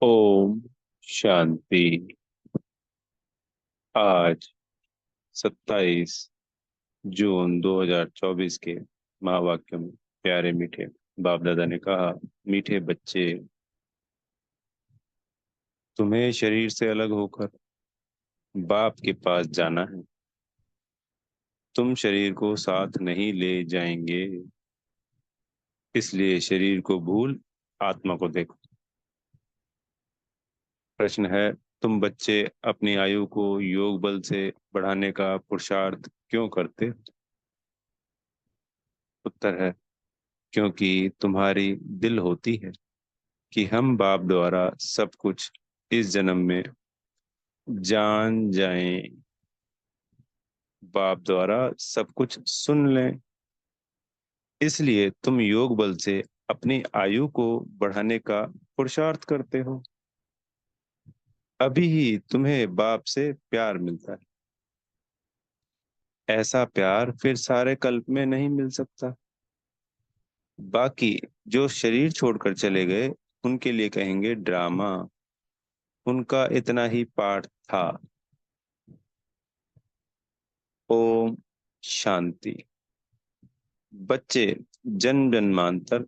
ओम शांति। आज 27 जून 2024 के महावाक्य में प्यारे मीठे बाप दादा ने कहा, मीठे बच्चे, तुम्हें शरीर से अलग होकर बाप के पास जाना है। तुम शरीर को साथ नहीं ले जाएंगे, इसलिए शरीर को भूल आत्मा को देखो। प्रश्न है, तुम बच्चे अपनी आयु को योग बल से बढ़ाने का पुरुषार्थ क्यों करते? उत्तर है, क्योंकि तुम्हारी दिल होती है कि हम बाप द्वारा सब कुछ इस जन्म में जान जाएं, बाप द्वारा सब कुछ सुन लें। इसलिए तुम योग बल से अपनी आयु को बढ़ाने का पुरुषार्थ करते हो। अभी ही तुम्हें बाप से प्यार मिलता है। ऐसा प्यार फिर सारे कल्प में नहीं मिल सकता। बाकी जो शरीर छोड़कर चले गए, उनके लिए कहेंगे ड्रामा। उनका इतना ही पाठ था। ओम शांति। बच्चे जन्म जन्मांतर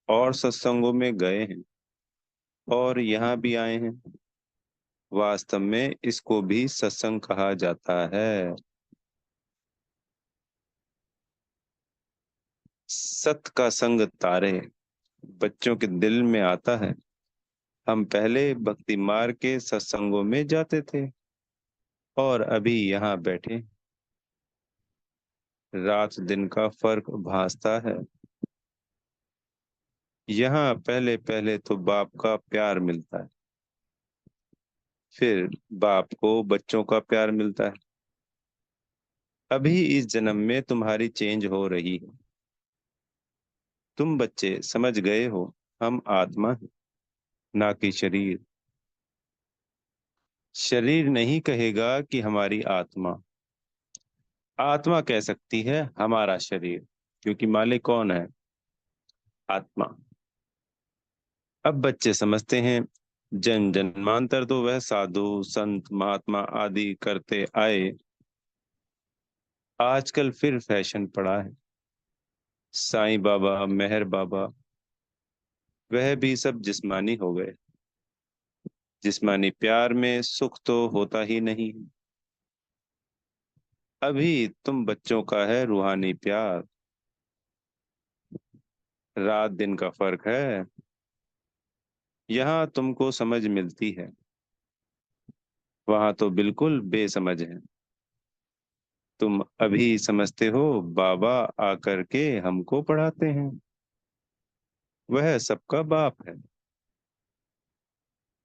और सत्संगों में गए हैं और यहाँ भी आए हैं। वास्तव में इसको भी सत्संग कहा जाता है। सत का संग तारे बच्चों के दिल में आता है। हम पहले भक्ति मार्ग के सत्संगों में जाते थे और अभी यहाँ बैठे। रात दिन का फर्क भासता है। यहाँ पहले पहले तो बाप का प्यार मिलता है, फिर बाप को बच्चों का प्यार मिलता है। अभी इस जन्म में तुम्हारी चेंज हो रही है। तुम बच्चे समझ गए हो, हम आत्मा हैं, ना कि शरीर। शरीर नहीं कहेगा कि हमारी आत्मा। आत्मा कह सकती है हमारा शरीर, क्योंकि मालिक कौन है? आत्मा। अब बच्चे समझते हैं, जन जन्मांतर तो वह साधु संत महात्मा आदि करते आए। आजकल फिर फैशन पड़ा है। साईं बाबा, मेहर बाबा, वह भी सब जिस्मानी हो गए। जिस्मानी प्यार में सुख तो होता ही नहीं। अभी तुम बच्चों का है रूहानी प्यार। रात दिन का फर्क है। यहाँ तुमको समझ मिलती है, वहां तो बिल्कुल बेसमझ है। तुम अभी समझते हो, बाबा आकर के हमको पढ़ाते हैं। वह सबका बाप है।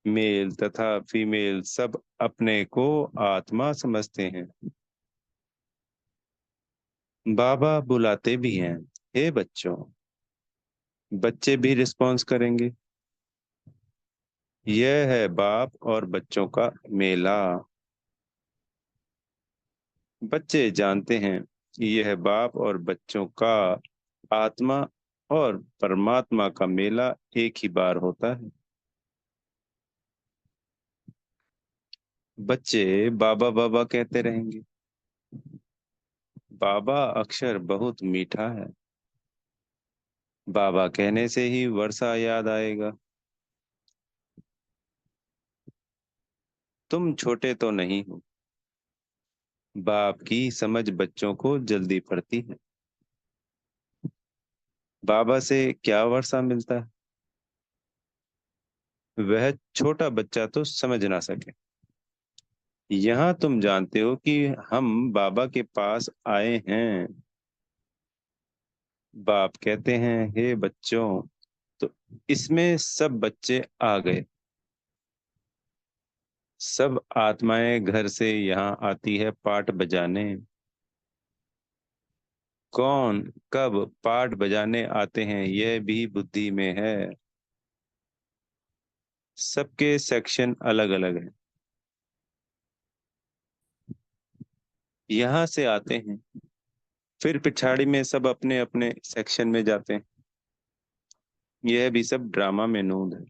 मेल तथा फीमेल सब अपने को आत्मा समझते हैं। बाबा बुलाते भी हैं, हे बच्चों। बच्चे भी रिस्पॉन्स करेंगे। यह है बाप और बच्चों का मेला। बच्चे जानते हैं कि यह बाप और बच्चों का, आत्मा और परमात्मा का मेला एक ही बार होता है। बच्चे बाबा बाबा कहते रहेंगे। बाबा अक्षर बहुत मीठा है। बाबा कहने से ही वर्षा याद आएगा। तुम छोटे तो नहीं हो। बाप की समझ बच्चों को जल्दी पड़ती है। बाबा से क्या वर्षा मिलता है? वह छोटा बच्चा तो समझ ना सके। यहाँ तुम जानते हो कि हम बाबा के पास आए हैं। बाप कहते हैं, हे बच्चों, तो इसमें सब बच्चे आ गए। सब आत्माएं घर से यहाँ आती है पाठ बजाने। कौन कब पाठ बजाने आते हैं, यह भी बुद्धि में है। सबके सेक्शन अलग अलग हैं। यहाँ से आते हैं, फिर पिछाड़ी में सब अपने अपने सेक्शन में जाते हैं। यह भी सब ड्रामा में नूंद है।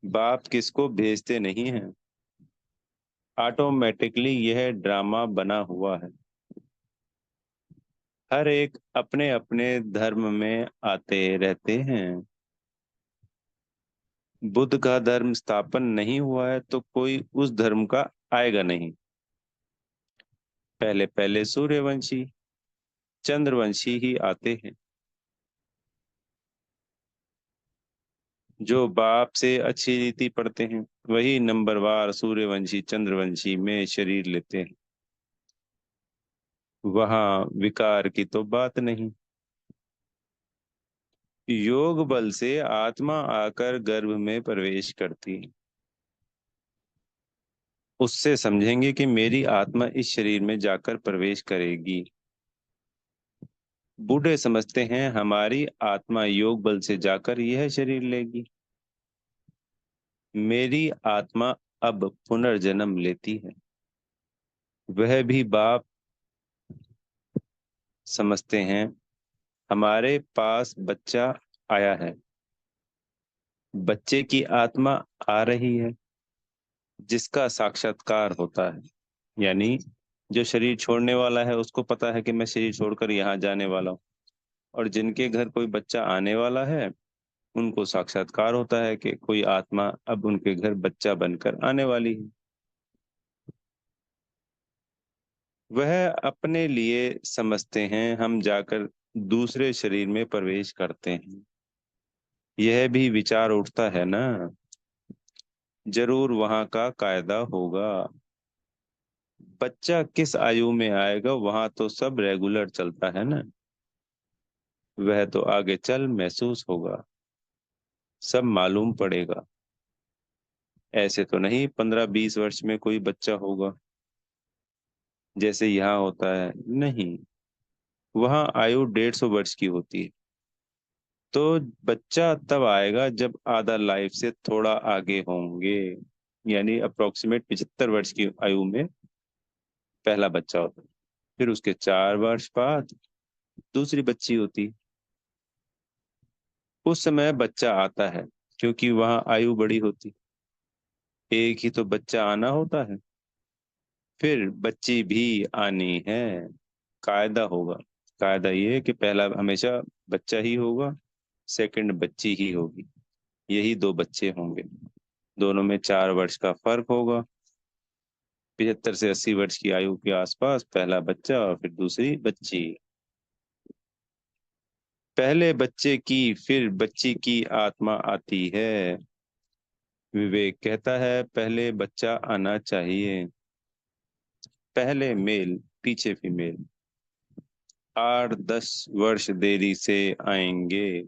बाप किसको भेजते नहीं हैं, ऑटोमेटिकली यह ड्रामा बना हुआ है। हर एक अपने अपने धर्म में आते रहते हैं। बुद्ध का धर्म स्थापन नहीं हुआ है तो कोई उस धर्म का आएगा नहीं। पहले पहले सूर्यवंशी चंद्रवंशी ही आते हैं। जो बाप से अच्छी रीति पढ़ते हैं वही नंबरवार सूर्यवंशी चंद्रवंशी में शरीर लेते हैं। वहां विकार की तो बात नहीं। योग बल से आत्मा आकर गर्भ में प्रवेश करती है। उससे समझेंगे कि मेरी आत्मा इस शरीर में जाकर प्रवेश करेगी। बूढ़े समझते हैं हमारी आत्मा योग बल से जाकर यह शरीर लेगी। मेरी आत्मा अब पुनर्जन्म लेती है। वह भी बाप समझते हैं हमारे पास बच्चा आया है। बच्चे की आत्मा आ रही है जिसका साक्षात्कार होता है। यानी जो शरीर छोड़ने वाला है उसको पता है कि मैं शरीर छोड़कर यहाँ जाने वाला हूँ। और जिनके घर कोई बच्चा आने वाला है उनको साक्षात्कार होता है कि कोई आत्मा अब उनके घर बच्चा बनकर आने वाली है। वह अपने लिए समझते हैं हम जाकर दूसरे शरीर में प्रवेश करते हैं। यह भी विचार उठता है ना, जरूर वहां का कायदा होगा। बच्चा किस आयु में आएगा वहां तो सब रेगुलर चलता है ना। वह तो आगे चल महसूस होगा, सब मालूम पड़ेगा। ऐसे तो नहीं 15-20 वर्ष में कोई बच्चा होगा जैसे यहाँ होता है, नहीं। वहाँ आयु 150 वर्ष की होती है। तो बच्चा तब आएगा जब आधा लाइफ से थोड़ा आगे होंगे। यानी अप्रोक्सीमेट 75 वर्ष की आयु में पहला बच्चा होता है। फिर उसके 4 वर्ष बाद दूसरी बच्ची होती है। उस समय बच्चा आता है क्योंकि वहाँ आयु बड़ी होती। एक ही तो बच्चा आना होता है, फिर बच्ची भी आनी है। कायदा होगा। कायदा ये है कि पहला हमेशा बच्चा ही होगा, सेकंड बच्ची ही होगी। यही दो बच्चे होंगे। दोनों में 4 वर्ष का फर्क होगा। 75 से 80 वर्ष की आयु के आसपास पहला बच्चा और फिर दूसरी बच्ची। पहले बच्चे की फिर बच्ची की आत्मा आती है। विवेक कहता है पहले बच्चा आना चाहिए। पहले मेल पीछे फीमेल। 8-10 वर्ष देरी से आएंगे।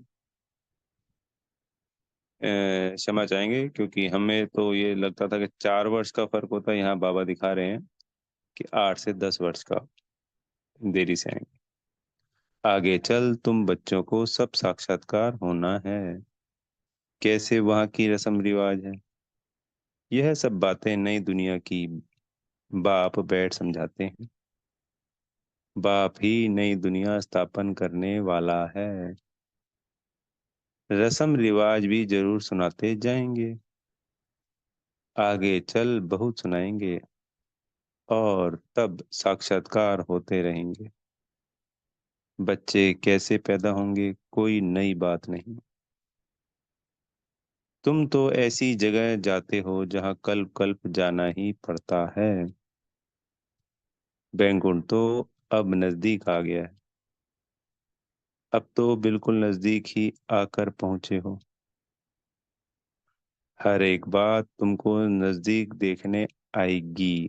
क्षमा चाहेंगे क्योंकि हमें तो ये लगता था कि 4 वर्ष का फर्क होता है। यहाँ बाबा दिखा रहे हैं कि 8 से 10 वर्ष का देरी से आएंगे। आगे चल तुम बच्चों को सब साक्षात्कार होना है। कैसे वहाँ की रस्म रिवाज है, यह सब बातें नई दुनिया की बाप बैठ समझाते हैं। बाप ही नई दुनिया स्थापन करने वाला है। रस्म रिवाज भी जरूर सुनाते जाएंगे। आगे चल बहुत सुनाएंगे और तब साक्षात्कार होते रहेंगे। बच्चे कैसे पैदा होंगे कोई नई बात नहीं। तुम तो ऐसी जगह जाते हो जहाँ कल्प कल्प जाना ही पड़ता है। बैंकुंठ तो अब नजदीक आ गया है। अब तो बिल्कुल नजदीक ही आकर पहुंचे हो। हर एक बात तुमको नजदीक देखने आएगी।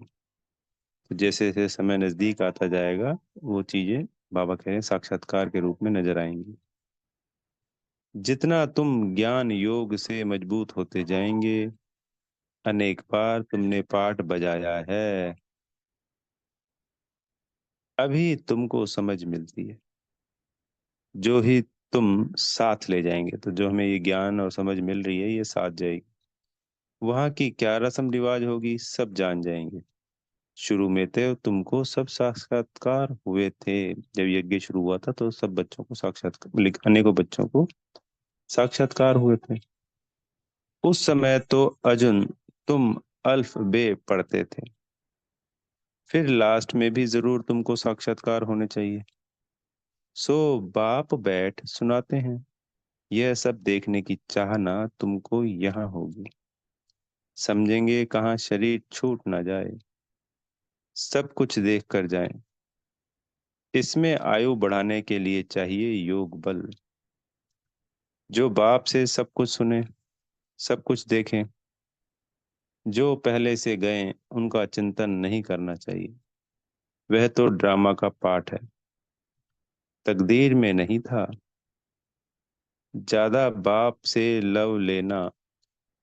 तो जैसे जैसे समय नजदीक आता जाएगा वो चीजें बाबा कह रहे हैं साक्षात्कार के रूप में नजर आएंगी। जितना तुम ज्ञान योग से मजबूत होते जाएंगे, अनेक बार तुमने पाठ बजाया है, अभी तुमको समझ मिलती है। जो ही तुम साथ ले जाएंगे, तो जो हमें ये ज्ञान और समझ मिल रही है ये साथ जाएगी। वहां की क्या रस्म रिवाज होगी सब जान जाएंगे। शुरू में थे तुमको सब साक्षात्कार हुए थे। जब यज्ञ शुरू हुआ था तो सब बच्चों को साक्षात्कार, अनेकों बच्चों को साक्षात्कार हुए थे। उस समय तो अर्जुन तुम अल्फ बे पढ़ते थे, फिर लास्ट में भी जरूर तुमको साक्षात्कार होने चाहिए। सो बाप बैठ सुनाते हैं। यह सब देखने की चाहना तुमको यहाँ होगी। समझेंगे कहाँ शरीर छूट ना जाए, सब कुछ देख कर जाए। इसमें आयु बढ़ाने के लिए चाहिए योग बल। जो बाप से सब कुछ सुने, सब कुछ देखें। जो पहले से गए उनका चिंतन नहीं करना चाहिए। वह तो ड्रामा का पार्ट है, तकदीर में नहीं था। ज्यादा बाप से लव लेना,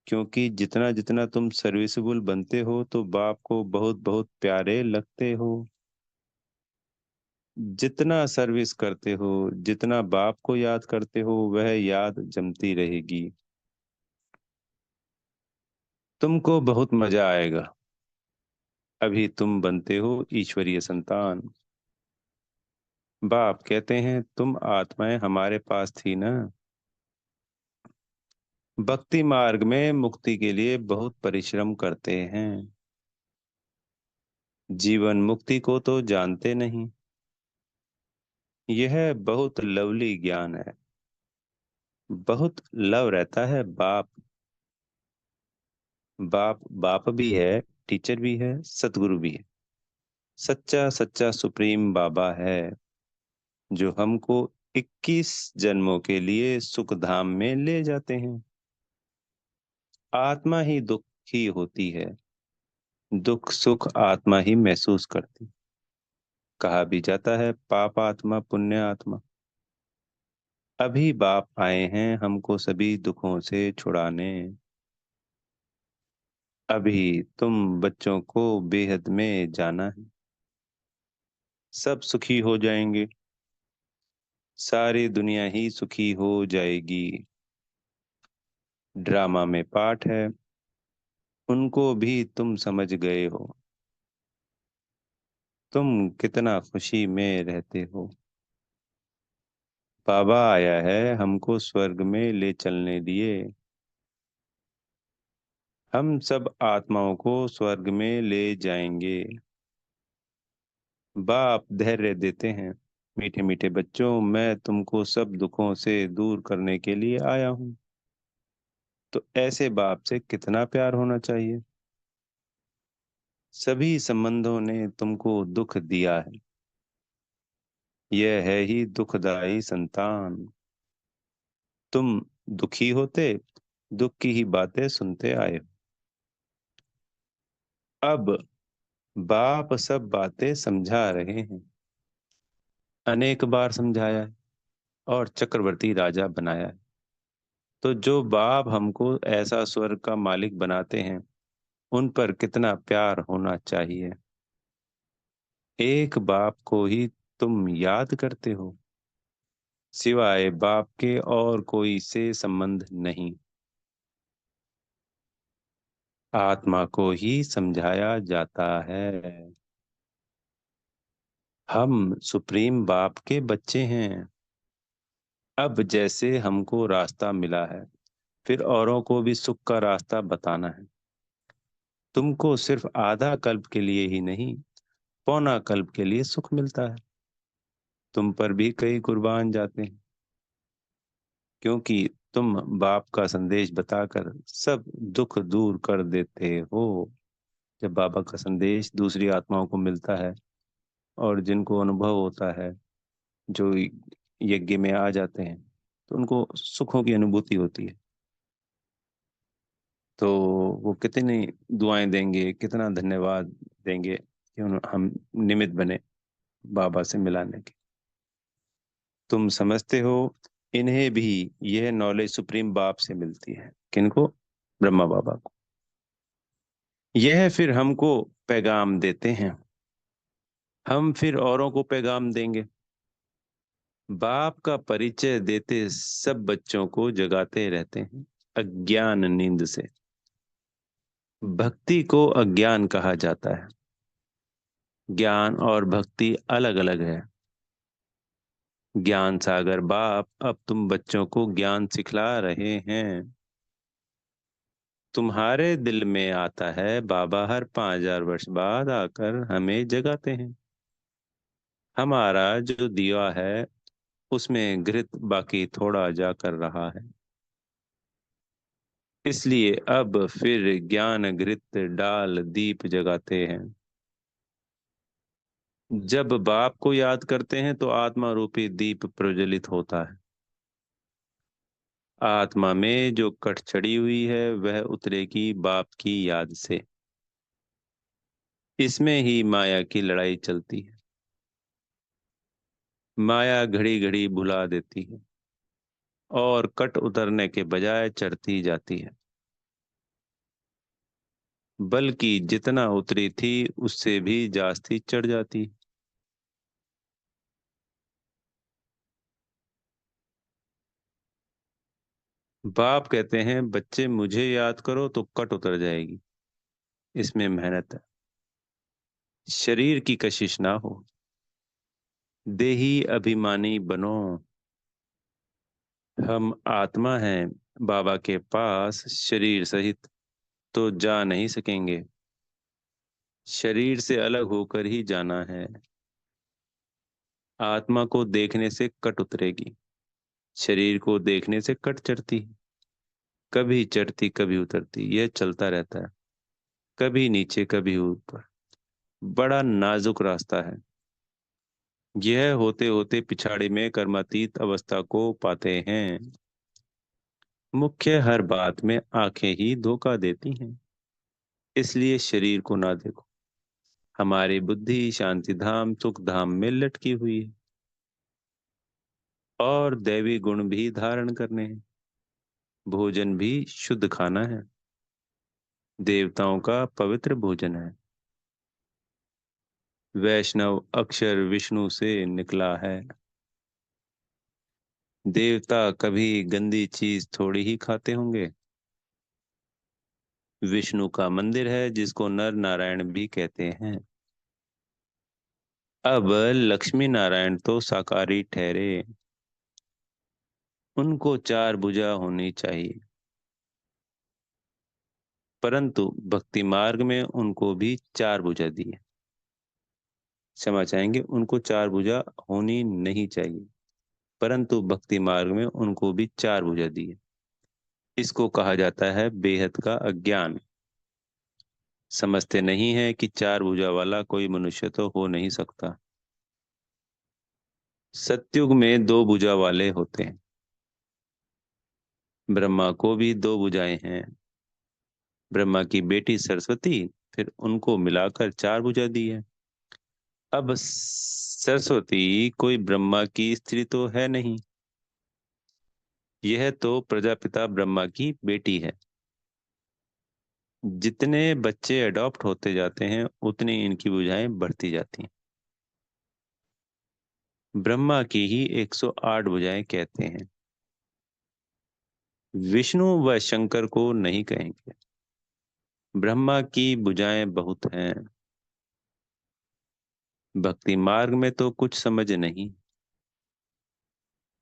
क्योंकि जितना जितना तुम सर्विसेबल बनते हो तो बाप को बहुत बहुत प्यारे लगते हो। जितना सर्विस करते हो, जितना बाप को याद करते हो, वह याद जमती रहेगी। तुमको बहुत मजा आएगा। अभी तुम बनते हो ईश्वरीय संतान। बाप कहते हैं तुम आत्माएं हमारे पास थी ना। भक्ति मार्ग में मुक्ति के लिए बहुत परिश्रम करते हैं। जीवन मुक्ति को तो जानते नहीं। यह बहुत लवली ज्ञान है। बहुत लव रहता है बाप। बाप बाप भी है, टीचर भी है, सतगुरु भी है। सच्चा सच्चा सुप्रीम बाबा है, जो हमको 21 जन्मों के लिए सुख धाम में ले जाते हैं। आत्मा ही दुखी होती है, दुख सुख आत्मा ही महसूस करती। कहा भी जाता है पाप आत्मा पुण्य आत्मा। अभी बाप आए हैं हमको सभी दुखों से छुड़ाने। अभी तुम बच्चों को बेहद में जाना है। सब सुखी हो जाएंगे, सारी दुनिया ही सुखी हो जाएगी। ड्रामा में पार्ट है, उनको भी तुम समझ गए हो। तुम कितना खुशी में रहते हो। बाबा आया है हमको स्वर्ग में ले चलने लिए। हम सब आत्माओं को स्वर्ग में ले जाएंगे। बाप धैर्य देते हैं। मीठे मीठे बच्चों, मैं तुमको सब दुखों से दूर करने के लिए आया हूँ। तो ऐसे बाप से कितना प्यार होना चाहिए। सभी संबंधों ने तुमको दुख दिया है। यह है ही दुखदाई संतान। तुम दुखी होते, दुख की ही बातें सुनते आए हो। अब बाप सब बातें समझा रहे हैं। अनेक बार समझाया है और चक्रवर्ती राजा बनाया है। तो जो बाप हमको ऐसा स्वर्ग का मालिक बनाते हैं, उन पर कितना प्यार होना चाहिए। एक बाप को ही तुम याद करते हो, सिवाय बाप के और कोई से संबंध नहीं। आत्मा को ही समझाया जाता है। हम सुप्रीम बाप के बच्चे हैं। अब जैसे हमको रास्ता मिला है, फिर औरों को भी सुख का रास्ता बताना है। तुमको सिर्फ आधा कल्प के लिए ही नहीं, पौना कल्प के लिए सुख मिलता है। तुम पर भी कई कुर्बान जाते हैं, क्योंकि तुम बाप का संदेश बताकर सब दुख दूर कर देते हो। जब बाबा का संदेश दूसरी आत्माओं को मिलता है और जिनको अनुभव होता है, जो यज्ञ में आ जाते हैं, तो उनको सुखों की अनुभूति होती है। तो वो कितनी दुआएं देंगे, कितना धन्यवाद देंगे कि हम निमित्त बने बाबा से मिलाने के। तुम समझते हो, इन्हें भी यह नॉलेज सुप्रीम बाप से मिलती है। किनको? ब्रह्मा बाबा को। यह फिर हमको पैगाम देते हैं, हम फिर औरों को पैगाम देंगे। बाप का परिचय देते सब बच्चों को जगाते रहते हैं अज्ञान नींद से। भक्ति को अज्ञान कहा जाता है। ज्ञान और भक्ति अलग अलग है। ज्ञान सागर बाप अब तुम बच्चों को ज्ञान सिखला रहे हैं। तुम्हारे दिल में आता है बाबा हर 5,000 वर्ष बाद आकर हमें जगाते हैं। हमारा जो दिया है उसमें घृत बाकी थोड़ा जाकर रहा है, इसलिए अब फिर ज्ञान घृत डाल दीप जगाते हैं। जब बाप को याद करते हैं तो आत्मा रूपी दीप प्रज्वलित होता है। आत्मा में जो कट चढ़ी हुई है वह उतरेगी बाप की याद से। इसमें ही माया की लड़ाई चलती है। माया घड़ी घड़ी भुला देती है और कट उतरने के बजाय चढ़ती जाती है, बल्कि जितना उतरी थी उससे भी जास्ती चढ़ जाती। बाप कहते हैं बच्चे मुझे याद करो तो कट उतर जाएगी। इसमें मेहनत है। शरीर की कशिश ना हो। देही अभिमानी बनो। हम आत्मा हैं, बाबा के पास शरीर सहित तो जा नहीं सकेंगे। शरीर से अलग होकर ही जाना है। आत्मा को देखने से कट उतरेगी, शरीर को देखने से कट चढ़ती है। कभी चढ़ती कभी उतरती, यह चलता रहता है, कभी नीचे कभी ऊपर। बड़ा नाजुक रास्ता है। यह होते होते पिछाड़ी में कर्मातीत अवस्था को पाते हैं। मुख्य हर बात में आंखें ही धोखा देती हैं, इसलिए शरीर को ना देखो। हमारी बुद्धि शांति धाम सुख धाम में लटकी हुई है और दैवी गुण भी धारण करने हैं। भोजन भी शुद्ध खाना है, देवताओं का पवित्र भोजन है। वैष्णव अक्षर विष्णु से निकला है। देवता कभी गंदी चीज थोड़ी ही खाते होंगे। विष्णु का मंदिर है जिसको नर नारायण भी कहते हैं। अब लक्ष्मी नारायण तो साकारी ठहरे, उनको 4 भुजा होनी चाहिए, परंतु भक्ति मार्ग में उनको भी 4 भुजा दी है। क्षमा चाहेंगे, उनको 4 भुजा होनी नहीं चाहिए, परंतु भक्ति मार्ग में उनको भी 4 भुजा दी है। इसको कहा जाता है बेहद का अज्ञान। समझते नहीं है कि 4 भुजा वाला कोई मनुष्य तो हो नहीं सकता। सतयुग में 2 भुजा वाले होते हैं। ब्रह्मा को भी 2 भुजाएं हैं। ब्रह्मा की बेटी सरस्वती, फिर उनको मिलाकर 4 भुजा दी है। अब सरस्वती कोई ब्रह्मा की स्त्री तो है नहीं, यह तो प्रजापिता ब्रह्मा की बेटी है। जितने बच्चे अडॉप्ट होते जाते हैं उतनी इनकी भुजाएं बढ़ती जाती हैं। ब्रह्मा की ही 108 भुजाएं कहते हैं। विष्णु व शंकर को नहीं कहेंगे। ब्रह्मा की भुजाएं बहुत हैं। भक्ति मार्ग में तो कुछ समझ नहीं।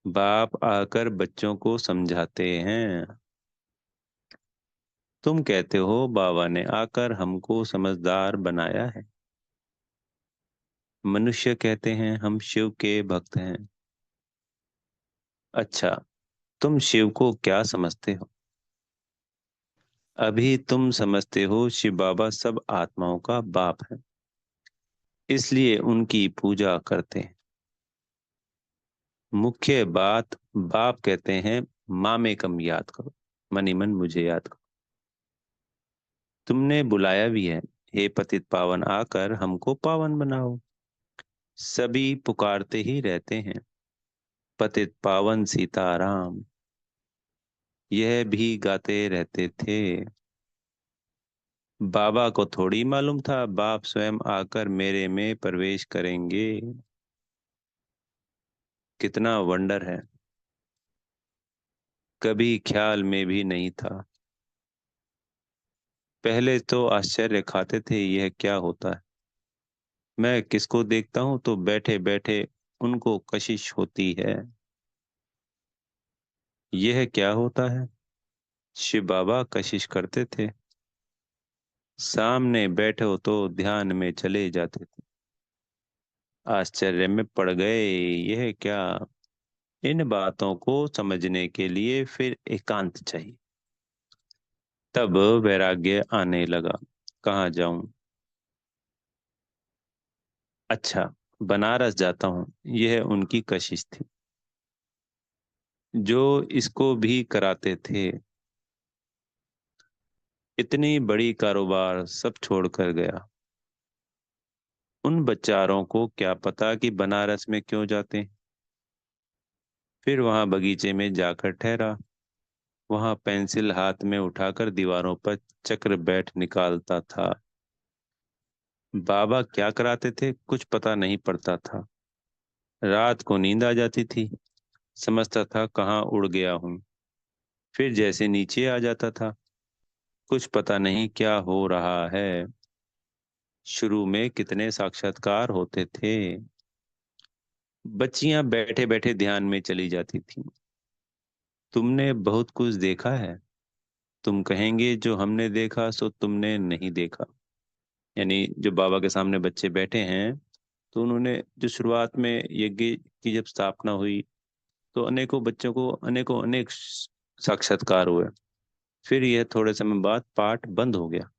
बाप आकर बच्चों को समझाते हैं। तुम कहते हो बाबा ने आकर हमको समझदार बनाया है। मनुष्य कहते हैं हम शिव के भक्त हैं। अच्छा, तुम शिव को क्या समझते हो? अभी तुम समझते हो शिव बाबा सब आत्माओं का बाप है, इसलिए उनकी पूजा करते हैं। मुख्य बात, बाप कहते हैं माँ में कम याद करो, मनी मन मुझे याद करो। तुमने बुलाया भी है, हे पतित पावन आकर हमको पावन बनाओ। सभी पुकारते ही रहते हैं पतित पावन सीताराम, यह भी गाते रहते थे। बाबा को थोड़ी मालूम था बाप स्वयं आकर मेरे में प्रवेश करेंगे। कितना वंडर है, कभी ख्याल में भी नहीं था। पहले तो आश्चर्य खाते थे यह क्या होता है। मैं किसको देखता हूँ तो बैठे बैठे उनको कशिश होती है। यह क्या होता है? शिव बाबा कशिश करते थे, सामने बैठे हो तो ध्यान में चले जाते थे। आश्चर्य में पड़ गए, यह क्या। इन बातों को समझने के लिए फिर एकांत चाहिए। तब वैराग्य आने लगा। कहाँ जाऊं? अच्छा, बनारस जाता हूँ। यह उनकी कशिश थी, जो इसको भी कराते थे। इतनी बड़ी कारोबार सब छोड़कर गया। उन बेचारों को क्या पता कि बनारस में क्यों जाते। फिर वहां बगीचे में जाकर ठहरा। वहां पेंसिल हाथ में उठाकर दीवारों पर चक्र बैठ निकालता था। बाबा क्या कराते थे कुछ पता नहीं पड़ता था। रात को नींद आ जाती थी, समझता था कहाँ उड़ गया हूँ। फिर जैसे नीचे आ जाता था, कुछ पता नहीं क्या हो रहा है। शुरू में कितने साक्षात्कार होते थे। बच्चियां बैठे बैठे ध्यान में चली जाती थी। तुमने बहुत कुछ देखा है। तुम कहेंगे जो हमने देखा सो तुमने नहीं देखा। यानी जो बाबा के सामने बच्चे बैठे हैं, तो उन्होंने जो शुरुआत में यज्ञ की जब स्थापना हुई, तो अनेकों बच्चों को अनेकों अनेक साक्षात्कार हुए। फिर यह थोड़े समय बाद पाठ बंद हो गया।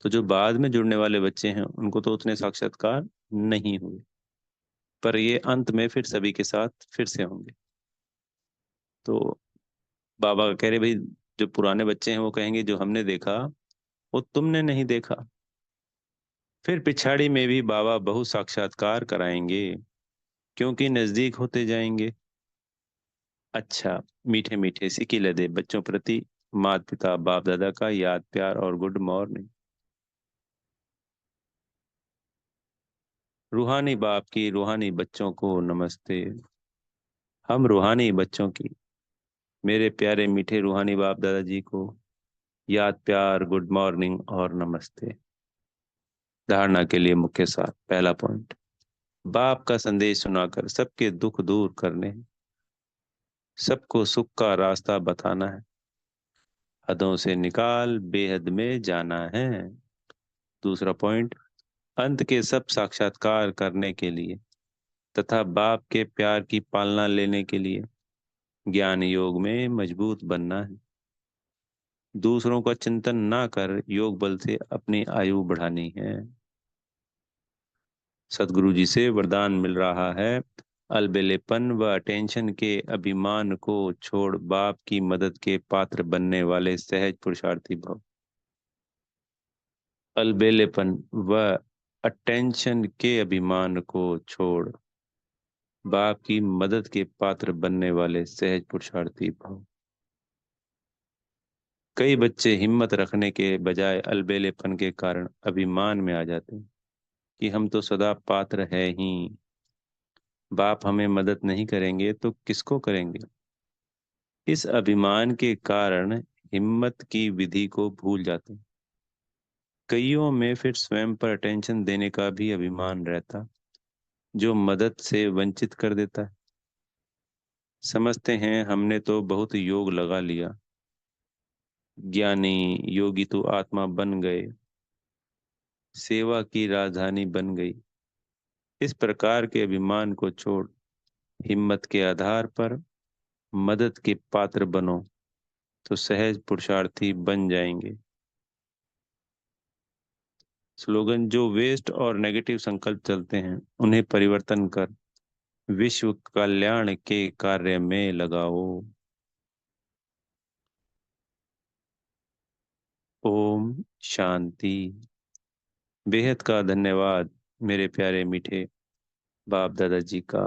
तो जो बाद में जुड़ने वाले बच्चे हैं उनको तो उतने साक्षात्कार नहीं हुए। पर ये अंत में फिर सभी के साथ फिर से होंगे। तो बाबा कह रहे भाई, जो पुराने बच्चे हैं वो कहेंगे जो हमने देखा वो तुमने नहीं देखा। फिर पिछाड़ी में भी बाबा बहु साक्षात्कार कराएंगे, क्योंकि नजदीक होते जाएंगे। अच्छा, मीठे मीठे सिकी लदे बच्चों प्रति माता पिता बाप दादा का याद प्यार और गुड मॉर्निंग। रूहानी बाप की रूहानी बच्चों को नमस्ते। हम रूहानी बच्चों की मेरे प्यारे मीठे रूहानी बाप दादाजी को याद प्यार गुड मॉर्निंग और नमस्ते। धारणा के लिए मुख्य सार। पहला पॉइंट, बाप का संदेश सुनाकर सबके दुख दूर करने हैं, सबको सुख का रास्ता बताना है, हदों से निकाल बेहद में जाना है। दूसरा पॉइंट, अंत के सब साक्षात्कार करने के लिए तथा बाप के प्यार की पालना लेने के लिए ज्ञान योग में मजबूत बनना है। दूसरों का चिंतन ना कर योग बल से अपनी आयु बढ़ानी है। सदगुरु जी से वरदान मिल रहा है, अलबेलेपन व अटेंशन के अभिमान को छोड़ बाप की मदद के पात्र बनने वाले सहज पुरुषार्थी भव। अलबेलेपन व अटेंशन के अभिमान को छोड़ बाप की मदद के पात्र बनने वाले सहज पुरुषार्थी भव। कई बच्चे हिम्मत रखने के बजाय अलबेलेपन के कारण अभिमान में आ जाते हैं कि हम तो सदा पात्र है ही, बाप हमें मदद नहीं करेंगे तो किसको करेंगे। इस अभिमान के कारण हिम्मत की विधि को भूल जाते हैं। कईयों में फिर स्वयं पर अटेंशन देने का भी अभिमान रहता, जो मदद से वंचित कर देता है। समझते हैं हमने तो बहुत योग लगा लिया, ज्ञानी योगी तो आत्मा बन गए, सेवा की राजधानी बन गई। इस प्रकार के अभिमान को छोड़ हिम्मत के आधार पर मदद के पात्र बनो, तो सहज पुरुषार्थी बन जाएंगे। स्लोगन, जो वेस्ट और नेगेटिव संकल्प चलते हैं उन्हें परिवर्तन कर विश्व कल्याण के कार्य में लगाओ। ओम शांति। बेहद का धन्यवाद मेरे प्यारे मीठे बाप दादाजी का।